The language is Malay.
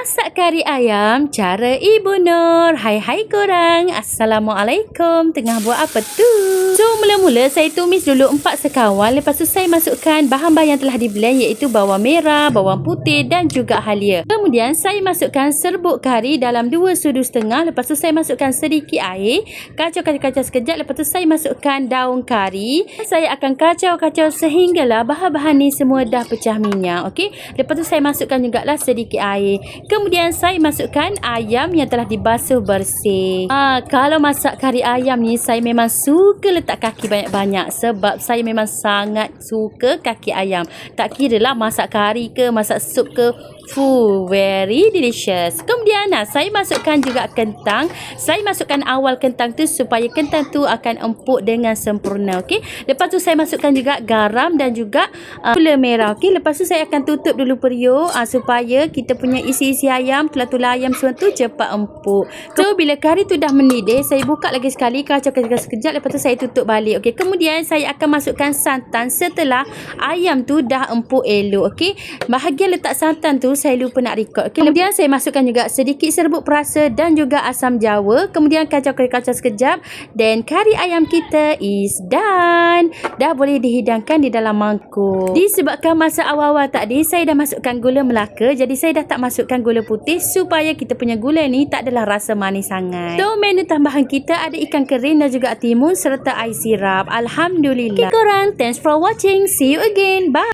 Masak kari ayam cara Ibu Nur. Hai korang. Assalamualaikum. Tengah buat apa tu? So mula-mula saya tumis dulu 4 sekawan. Lepas tu saya masukkan bahan-bahan yang telah di-blend iaitu bawang merah, bawang putih dan juga halia. Kemudian saya masukkan serbuk kari dalam 2 sudu setengah. Lepas tu saya masukkan sedikit air. Kacau sekejap. Lepas tu saya masukkan daun kari. Saya akan kacau sehinggalah bahan-bahan ni semua dah pecah minyak. Okey. Lepas tu saya masukkan jugalah sedikit air. Kemudian saya masukkan ayam yang telah dibasuh bersih. Kalau masak kari ayam ni saya memang suka letak kaki banyak-banyak sebab saya memang sangat suka kaki ayam. Tak kira lah masak kari ke, masak sup ke, very delicious. Kemudian saya masukkan juga kentang. Saya masukkan awal kentang tu supaya kentang tu akan empuk dengan sempurna. Okey. Lepas tu saya masukkan juga garam dan juga gula merah. Okey. Lepas tu saya akan tutup dulu periuk supaya kita punya isi ayam, tulang-tulang ayam semua tu cepat empuk. So bila kari tu dah mendidih, saya buka lagi sekali, kacau sekejap. Lepas tu saya tutup balik. Okey. Kemudian saya akan masukkan santan setelah ayam tu dah empuk elok. Okey. Bahagian letak santan tu saya lupa nak record. Okay. Kemudian saya masukkan juga sedikit serbuk perasa dan juga asam jawa. Kemudian kacau sekejap. Dan kari ayam kita is done. Dah boleh dihidangkan di dalam mangkuk. Disebabkan masa awal-awal tadi saya dah masukkan gula Melaka. Jadi saya dah tak masukkan gula putih supaya kita punya gula ni tak adalah rasa manis sangat. So menu tambahan kita ada ikan kering dan juga timun serta air sirap. Alhamdulillah. Okay korang, thanks for watching. See you again. Bye.